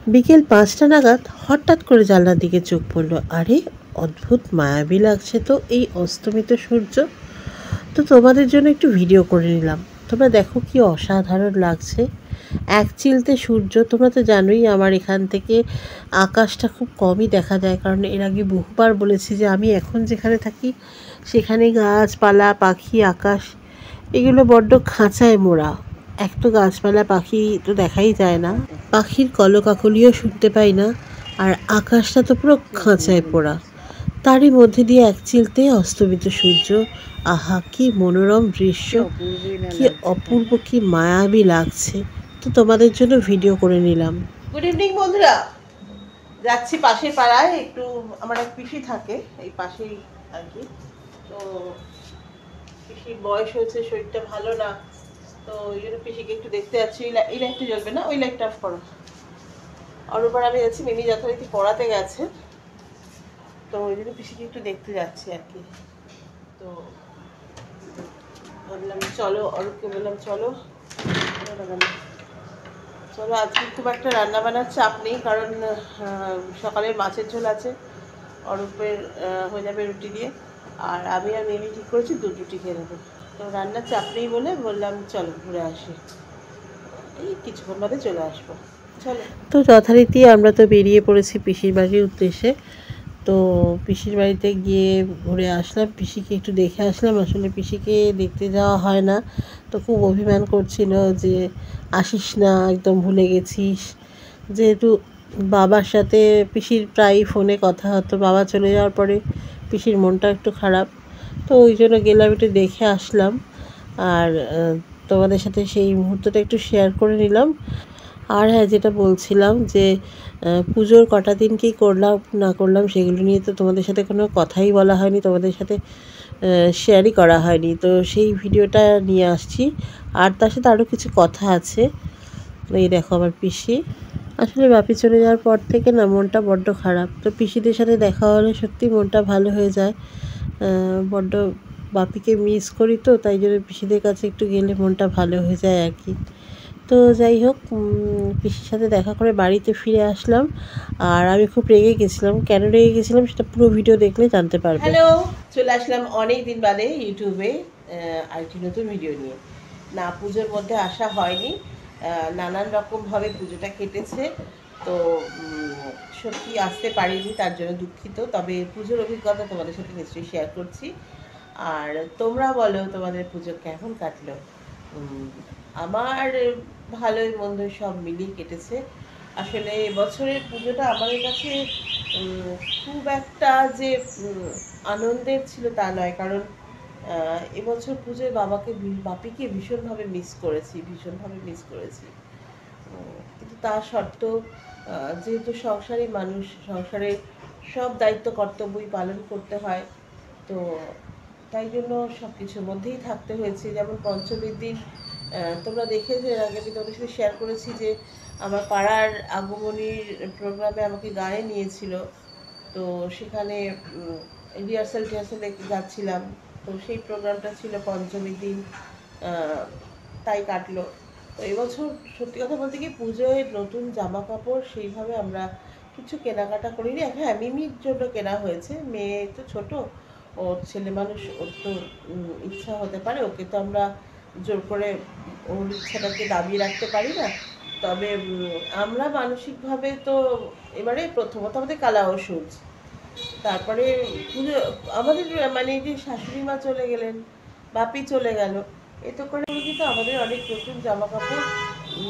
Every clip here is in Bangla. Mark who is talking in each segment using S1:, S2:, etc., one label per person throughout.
S1: বিকেল ৫টা নাগাদ হঠাৎ করে জানলার দিকে চোখ পড়ল। আরে, অদ্ভুত মায়াবী লাগছে তো এই অস্তমিত সূর্য। তো তোমাদের জন্য একটু ভিডিও করে নিলাম। তোমরা দেখো কি অসাধারণ লাগছে। এক চিলতে সূর্য। তোমরা তো জানোই আমার এখান থেকে আকাশটা খুব কমই দেখা যায়, কারণ এর আগে বহুবার বলেছি যে আমি এখন যেখানে থাকি সেখানে গাছপালা, পাখি, আকাশ এগুলো বড্ড খাঁচায় মোড়া। এক তো গাছপালা, পাখি তো দেখাই যায় না, পাখির কলকাকলিও শুনতে পাই না, আর আকাশটা তো পুরো খাঁচায় পোড়া। তারই মধ্যে দিয়ে এক চিলতে অস্তমিত সূর্য। আহা, কি মনোরম দৃশ্য, কি অপূর্ব, কি মায়াবী লাগছে। তো তোমাদের জন্য ভিডিও করে নিলাম। গুড ইভিনিং বন্ধুরা। যাচ্ছি পাশের পাড়ায় একটু, আমার এক পিসি থাকে এই পাশেই আর কি। তো পিসির বয়স হয়েছে, শরীরটা ভালো না, তো ওই জন্য পিসিকে একটু দেখতে যাচ্ছি। এই লাইটটা জ্বলবে না, ওই লাইটটা অফ করো। অরূপার আমি যাচ্ছি, মিমি যথারীতি পড়াতে গেছে, তো ওই জন্য পিসিকে একটু দেখতে যাচ্ছি আর কি। তো বললাম চলো, অরূপকে বললাম চলো চলো। আজকে খুব একটা রান্না বান্নার চাপ নেই, কারণ সকালের মাছের ঝোল আছে, অরূপের হয়ে যাবে রুটি দিয়ে, আর আমি আর মিমি ঠিক করেছি দুধ রুটি খেয়ে নেবো। তো রান্নার চাপ নেই বলে বললাম চলো ঘুরে আসি, এই কিছুক্ষণ বাদে চলে আসবো, চলো। তো যথারীতি আমরা তো বেরিয়ে পড়েছি পিসির বাড়ির উদ্দেশ্যে। তো পিসির বাড়িতে গিয়ে ঘুরে আসলাম, পিসিকে একটু দেখে আসলাম। আসলে পিসিকে দেখতে যাওয়া হয় না, তো খুব অভিমান করছিল যে আসিস না, একদম ভুলে গেছিস। যেহেতু বাবার সাথে পিসির প্রায়ই ফোনে কথা হতো, বাবা চলে যাওয়ার পরে পিসির মনটা একটু খারাপ, তো ওই জন্য গেলাম, একটু দেখে আসলাম। আর তোমাদের সাথে সেই মুহূর্তটা একটু শেয়ার করে নিলাম। আর হ্যাঁ, যেটা বলছিলাম যে পুজোর কটা দিন কী করলাম না করলাম সেগুলো নিয়ে তো তোমাদের সাথে কোনো কথাই বলা হয়নি, তোমাদের সাথে শেয়ারই করা হয়নি। তো সেই ভিডিওটা নিয়ে আসছি, আর তার সাথে আরও কিছু কথা আছে। এই দেখো আমার পিসি। আসলে বাপি চলে যাওয়ার পর থেকে না মনটা বড্ড খারাপ, তো পিসিদের সাথে দেখা হলে সত্যি মনটা ভালো হয়ে যায়। বড্ড বাপিকে মিস করি, তো তাই জন্য পিসিদের কাছে একটু গেলে মনটা ভালো হয়ে যায় আর কি। তো যাই হোক, পিসির সাথে দেখা করে বাড়িতে ফিরে আসলাম, আর আমি খুব রেগে গেছিলাম। কেন রেগে গেছিলাম সেটা পুরো ভিডিও দেখলে জানতে পারবে। হ্যালো, চলে আসলাম অনেক দিন বাদে ইউটিউবে আরেকটি নতুন ভিডিও নিয়ে। না, পুজোর মধ্যে আসা হয়নি, নানান রকমভাবে পুজোটা কেটেছে, তো সত্যি আসতে পারিনি, তার জন্য দুঃখিত। তবে পুজোর অভিজ্ঞতা তোমাদের সাথে নিশ্চয়ই শেয়ার করছি। আর তোমরা বলো তোমাদের পুজো কেমন কাটলো। আমার ভালোই মন্দই সব মিলিয়ে কেটেছে। আসলে এবছরের পুজোটা আমাদের কাছে খুব একটা যে আনন্দের ছিল তা নয়, কারণ এবছর পুজোয় বাপিকে ভীষণভাবে মিস করেছি, কিন্তু তা সত্ত্বেও যেহেতু সংসারী মানুষ, সংসারের সব দায়িত্ব কর্তব্যই পালন করতে হয়, তো তাই জন্য সব কিছুর মধ্যেই থাকতে হয়েছে। যেমন পঞ্চমীর দিন তোমরা দেখেছো, এর আগে আমি তোমাদের সাথে শেয়ার করেছি যে আমার পাড়ার আগমনীর প্রোগ্রামে আমাকে গায়ে নিয়েছিল, তো সেখানে রিহার্সাল যাচ্ছিলাম, তো সেই প্রোগ্রামটা ছিল পঞ্চমীর দিন, তাই কাটলো। তো এবছর সত্যি কথা বলতে কি পুজোয় নতুন জামা কাপড় সেইভাবে আমরা কিছু কেনাকাটা করিনি। হ্যাঁ, মিমির জন্য কেনা হয়েছে, মেয়ে তো ছোট, ওর ছেলে মানুষ, ওর তো ইচ্ছা হতে পারে, ওকে তো আমরা জোর করে ওর ইচ্ছাটাকে দাবিয়ে রাখতে পারি না। তবে আমরা মানসিকভাবে তো এবারে প্রথমত আমাদের কালা ওষুধ, তারপরে পুজো আমাদের মানে যে শাশুড়ি মা চলে গেলেন, বাপি চলে গেল, এতে করে কিন্তু আমাদের অনেক নতুন জামা কাপড়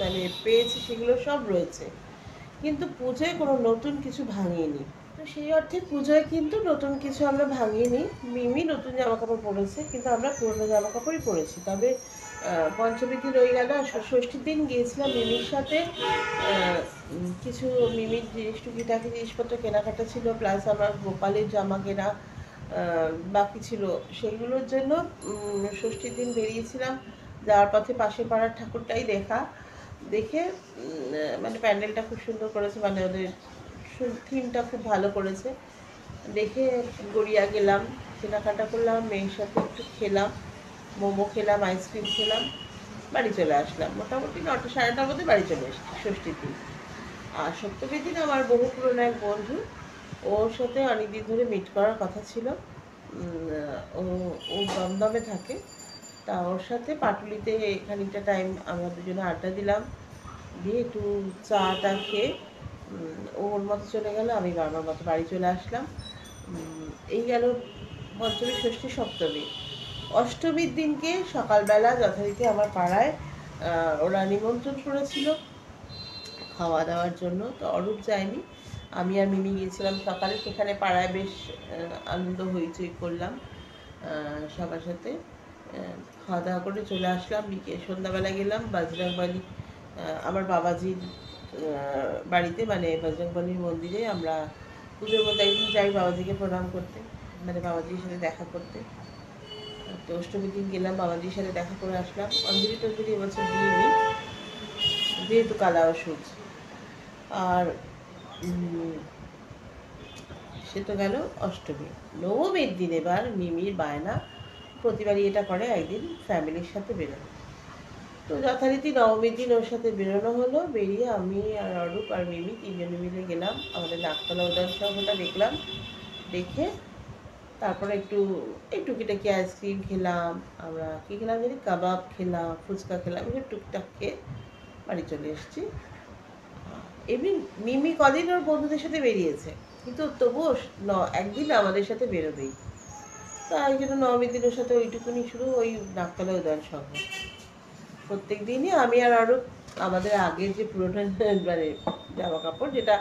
S1: মানে পেয়েছি, সেগুলো সব রয়েছে, কিন্তু পুজোয় কোনো নতুন কিছু ভাঙিনি। তো সেই অর্থে পুজোয় কিন্তু নতুন কিছু আমরা ভাঙিনি। মিমি নতুন জামা কাপড় পরেছে, কিন্তু আমরা পুরনো জামা কাপড়ই পরেছি। তবে পঞ্চমীর দিন রয়ে গেল, ষষ্ঠীর দিন গিয়েছিলাম মিমির সাথে, কিছু মিমির টুকিটাকি জিনিসপত্র কেনাকাটা ছিল, প্লাস আমার গোপালের জামা কেনা বাকি ছিল, সেগুলোর জন্য ষষ্ঠীর দিন বেরিয়েছিলাম। যাওয়ার পথে পাশে পাড়ার ঠাকুরটাই দেখে মানে প্যান্ডেলটা খুব সুন্দর করেছে, মানে ওদের থিমটা খুব ভালো করেছে দেখে গড়িয়া গেলাম, কেনাকাটা করলাম, মেয়ের সাথে একটু খেলাম, মোমো খেলাম, আইসক্রিম খেলাম, বাড়ি চলে আসলাম। মোটামুটি 9টা সাড়ে 9টার মধ্যে বাড়ি চলে এসেছি ষষ্ঠীর দিন। আর সত্যবিদিন আমার বহু পুরনো এক বন্ধু, ওর সাথে অনেকদিন ধরে মিট করার কথা ছিল। ও দমদমে থাকে, তা ওর সাথে পাটুলিতে খানিকটা টাইম আমরা দুজনে আড্ডা দিলাম, দিয়ে একটু চাটা খেয়ে ও ওর মতো চলে গেল, আমি আমার মতো বাড়ি চলে আসলাম। এই গেল পঞ্চমী, ষষ্ঠী, সপ্তমী। অষ্টমীর দিনকে সকালবেলা যথারীতি আমার পাড়ায় ওরা নিমন্ত্রণ করেছিল খাওয়া দাওয়ার জন্য, তো অরূপ যায়নি, আমি আর মিমি গিয়েছিলাম সকালে। সেখানে পাড়ায় বেশ আনন্দ হইচই করলাম সবার সাথে, খাওয়া দাওয়া করে চলে আসলাম। সন্ধ্যাবেলা গেলাম বজরংবলী, আমার বাবাজির বাড়িতে, মানে বজরংবলীর মন্দিরে আমরা পুজোর মধ্যে একদিন যাই বাবাজিকে প্রণাম করতে, মানে বাবাজির সাথে দেখা করতে। তো অষ্টমীর দিন গেলাম, বাবাজির সাথে দেখা করে আসলাম। অঞ্জলি টঞ্জলি এবছর দিইনি, যেহেতু কালা ওষুধ। আর সে তো গেল অষ্টমী। নবমীর দিন এবার মিমির বায়না, প্রতিবারই এটা করে একদিন ফ্যামিলির সাথে বেরোনো। তো যথারীতি নবমীর দিন ওর সাথে বেরোনো হলো। বেরিয়ে আমি আর অরূপ আর মিমি তিনজনে মিলে গেলাম, আমাদের নাকতলা উদয়ন সংঘটা দেখলাম। দেখে তারপরে একটু টুকিটাকি আইসক্রিম খেলাম, আমরা কী খেলাম জানি, কাবাব খেলাম, ফুচকা খেলাম, এসব টুকটাক খেয়ে বাড়ি চলে এসেছি। এমনি মিমি কদিন ওর বন্ধুদের সাথে বেরিয়েছে, কিন্তু তবুও একদিন আমাদের সাথে বেরোবেই। তাই জন্য নবমীর দিনের সাথে ওইটুকুনি শুরু, ওই নাকতলা উদয়ন সংঘ। প্রত্যেক দিনই আমি আর আরও আমাদের আগের যে পুরোনো মানে জামা কাপড়, যেটা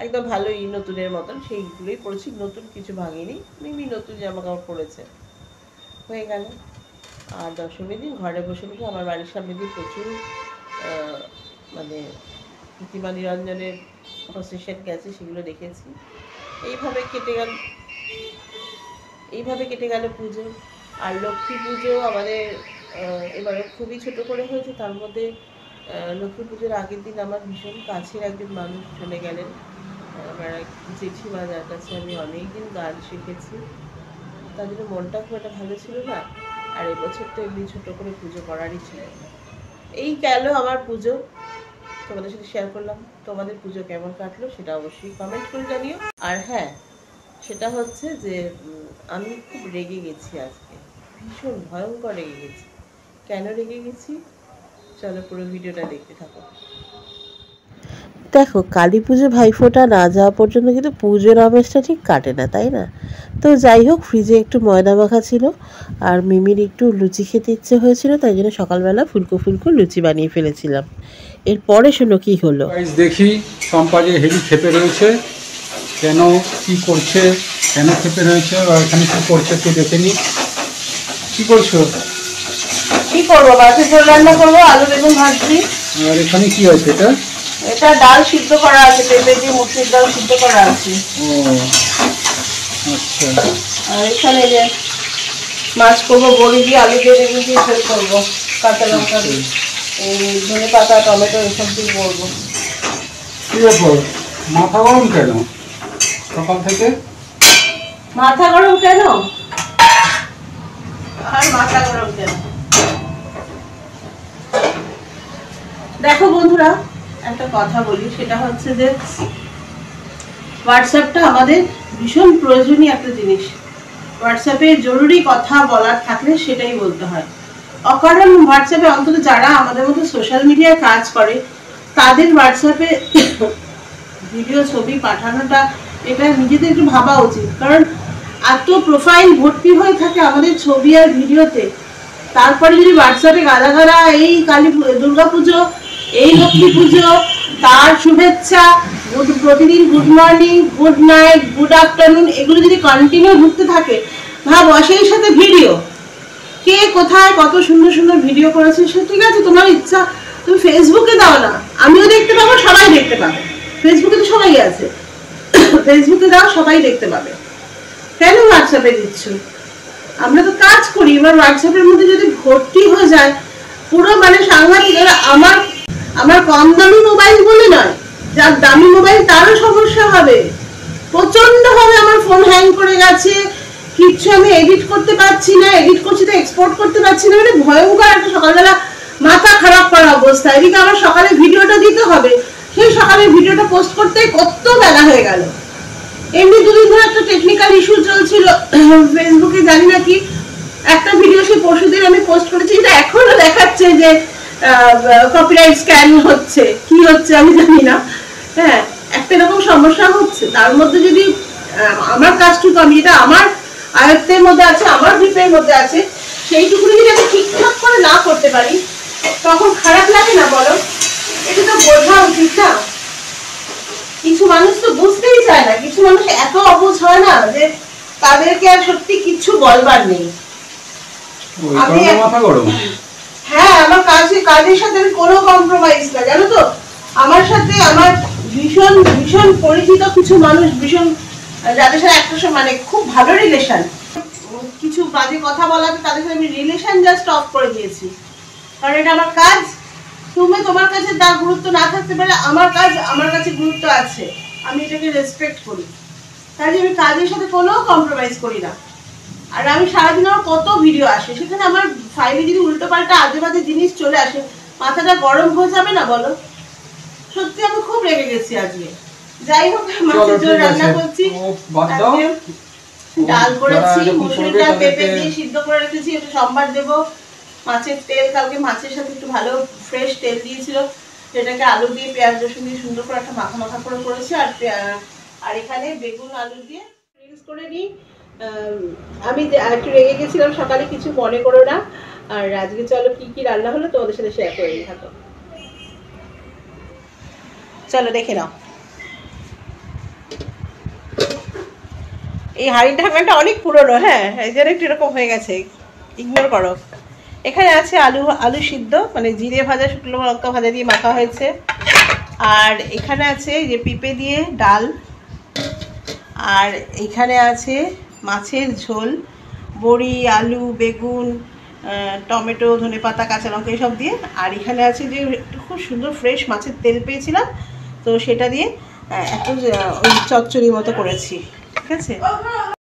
S1: একদম ভালোই নতুনের মতন, সেইগুলোই পরেছি, নতুন কিছু ভাঙিনি। মিমি নতুন জামা কাপড় পরেছে, হয়ে গেল। আর দশমীর দিন ঘরে বসে বসে আমার বাড়ির সামনে দিয়ে প্রচুর মানে প্রতিমা নিরঞ্জনের প্রসেশন গেছে, সেগুলো দেখেছি। এইভাবে কেটে গেল পুজো। আর লক্ষ্মী পুজো আমাদের এবারে খুবই ছোট করে হয়েছে। তার মধ্যে লক্ষ্মী পুজোর আগের দিন আমার ভীষণ কাছের একজন মানুষ চলে গেলেন, আমার এক জেঠিমা, যার কাছে আমি অনেকদিন গান শিখেছি। তার জন্য মনটা খুব একটা ভালো ছিল না। আর এবছর তো এমনি ছোটো করে পুজো করারই ছিল। এই গেল আমার পুজো, তোমাদের সাথে শেয়ার করলাম। তোমাদের পুজো কেমন কাটলো সেটা অবশ্যই কমেন্ট করে জানিও। আর হ্যাঁ, সেটা হচ্ছে যে আমি খুব রেগে গেছি আজকে, ভীষণ ভয়ঙ্কর রেগে গেছি। কেন রেগে গেছি চলো পুরো ভিডিওটা দেখতে থাকো। দেখো, কালী পুজো ভাইফোঁটা না যাওয়া পর্যন্ত কিন্তু পুজোর আমেজটা ঠিক কাটে না, তাই না? তো যাই হোক, ফ্রিজে একটু ময়দা মাখা ছিল, আর মিমির একটু লুচি খেতে ইচ্ছে হয়েছিল, তাই জন্য সকালবেলা ফুলকো ফুলকো লুচি বানিয়ে ফেলেছিলাম। এরপরে শোনো কি হলো।
S2: দেখি শম্পা যে হেভি খেপে রয়েছে, কেন কি করছে, কেন খেপে রয়েছে, আর এখানে কি করছে একটু দেখে নি। কি করছো?
S1: কি করবো, মাছের ঝোল রান্না করবো, আলু বেগুন ভাজছি।
S2: আর এখানে কি আছে?
S1: এটা ডাল সিদ্ধ করা আছে, পেঁপে দিয়ে মুসুর ডাল সিদ্ধ করা আছে।
S2: ও আচ্ছা।
S1: আর এখানে যে মাছ করবো, বড়ি দিয়ে আলু দিয়ে বেগুন দিয়ে ঝোল করবো, কাঁচা লঙ্কা দিয়ে, ধনে পাতা, টমেটো এসব দিয়ে করবো।
S2: কি ব্যাপার, মাথা গরম কেন সকাল থেকে?
S1: মাথা গরম কেন আর মাথা গরম কেন, দেখো বন্ধুরা, একটা কথা বলি, সেটা হচ্ছে যে হোয়াটসঅ্যাপটা আমাদের ভীষণ প্রয়োজনীয় একটা জিনিস। হোয়াটসঅ্যাপে জরুরি কথা বলার থাকলে সেটাই বলতে হয়। অকারণ হোয়াটসঅ্যাপে, অন্তত যারা আমাদের মতো সোশ্যাল মিডিয়ায় কাজ করে, তাদের হোয়াটসঅ্যাপে ভিডিও ছবি পাঠানোটা, এটা নিজেদের একটু ভাবা উচিত। কারণ এত প্রোফাইল ভর্তি হয়ে থাকে আমাদের ছবি আর ভিডিওতে, তারপরে যদি হোয়াটসঅ্যাপে গাদা গাদা এই কালী দুর্গাপুজো, এই লক্ষ্মী পুজো, তার শুভেচ্ছা, প্রতিদিন good morning, good night, good afternoon, এগুলো যদি কন্টিনিউ ঢুকতে থাকে, ভাবো সেই সাথে ভিডিও, কে কোথায় কত সুন্দর সুন্দর ভিডিও করেছে, সে ঠিক আছে, তোমার ইচ্ছা, তুমি ফেসবুকে দাও না, আমিও দেখতে পাবো, সবাই দেখতে পাবে, ফেসবুকে তো সবাই আছে, ফেসবুকে দাও, সবাই দেখতে পাবে, কেন হোয়াটসঅ্যাপে দিচ্ছ? আমরা তো কাজ করি, এবার হোয়াটসঅ্যাপের মধ্যে যদি ভর্তি হয়ে যায় পুরো, মানে সাংঘাতিক। আমার কম দামি মোবাইল বলে নয়, যার দামি মোবাইল তারও সমস্যা হবে, প্রচন্ড ভাবে। আমার ফোন হ্যাং করে গেছে, কিচ্ছু আমি এডিট করতে পারছি না, এডিট করছি তো এক্সপোর্ট করতে পারছি না, মানে ভয়ঙ্কর একটা সকালবেলা মাথা খারাপ করা অবস্থা। এদিকে আমার সকালে ভিডিওটা দিতে হবে, সেই সকালে ভিডিওটা পোস্ট করতে কত বেলা হয়ে গেল। এমনি দুদিন ধরে একটা টেকনিক্যাল ইস্যু চলছিল ফেসবুকে, জানি না কি একটা ভিডিও সেই পরশুদিন আমি পোস্ট করেছি, এটা এখনো দেখাচ্ছে যে কপিরাইট স্ক্যান হচ্ছে, কি হচ্ছে আমি জানি না। হ্যাঁ, একটা এরকম সমস্যা হচ্ছে, তার মধ্যে যদি আমার কাজটুকু আমি যেটা আমার আয়ত্তের মধ্যে আছে, আমার গ্রিপের মধ্যে আছে, সেইটুকু যদি আমি ঠিকঠাক করে না করতে পারি তখন খারাপ লাগে না বলো? এটা তো বোঝা উচিত না। কিছু মানুষ তো বুঝতেই চায় না, কিছু মানুষ এত অবুঝ হয় না যে তাদেরকে আর সত্যি কিছু বলবার নেই। হ্যাঁ, আমার কাজের সাথে আমি কোনো কম্প্রোমাইজ না, জানো তো। আমার সাথে আমার ভীষণ ভীষণ পরিচিত কিছু মানুষ, ভীষণ যাদের সাথে একটা মানে খুব ভালো রিলেশন, কিছু বাজে কথা বলাতে তাদের সাথে আমি রিলেশন জাস্ট অফ করে দিয়েছি, কারণ এটা আমার কাজ। তুমি তোমার কাছে তার গুরুত্ব না থাকতে পারে, আমার কাজ আমার কাছে গুরুত্ব আছে, আমি এটাকে রেসপেক্ট করি, কাজে আমি কাজের সাথে কোনো কম্প্রোমাইজ করি না। আর আমি সারাদিন আমার কত ভিডিও আসে, সেখানে আমার ফাইলে যদি উল্টো পাল্টা আজে বাজে জিনিস চলে আসে, মাথাটা গরম হয়ে যাবে না বলো? সত্যি আমি খুব রেগে গেছি আজকে। যাই হোক, মাছের ঝোল রান্না করছি, ডাল করেছি, মুসুরির ডাল পেঁপে দিয়ে সিদ্ধ করে রেখেছি, একটু সম্বার দেবো। মাছের তেল কালকে মাছের সাথে একটু ভালো ফ্রেশ তেল দিয়েছিল, সেটাকে আলু দিয়ে পেঁয়াজ রসুন দিয়ে সুন্দর করে একটা মাখা মাখা করে করেছি। আর এখানে বেগুন আলু দিয়ে মিক্স করে নিই। আমি একটু রেগে গেছিলাম সকালে, কিছু মনে করো না। আর আজকে চলো কি কি রান্না হলো তোমাদের সাথে শেয়ার করে নিই, থাকো। চলো দেখে নাও। এই হাঁড়ির ঢাকনাটা অনেক পুরনো, হ্যাঁ, এই জন্য একটু এরকম হয়ে গেছে, ইগনোর করো। এখানে আছে আলু সিদ্ধ, মানে জিরে ভাজা শুকনো লঙ্কা ভাজা দিয়ে মাখা হয়েছে। আর এখানে আছে যে পেঁপে দিয়ে ডাল। আর এখানে আছে মাছের ঝোল, বড়ি, আলু, বেগুন, টমেটো, ধনেপাতা, কাঁচা লঙ্কা এসব দিয়ে। আর এখানে আছে যে খুব সুন্দর ফ্রেশ মাছের তেল পেয়েছিলাম, তো সেটা দিয়ে একটু ওই চচ্চড়ি মতো করেছি, ঠিক আছে।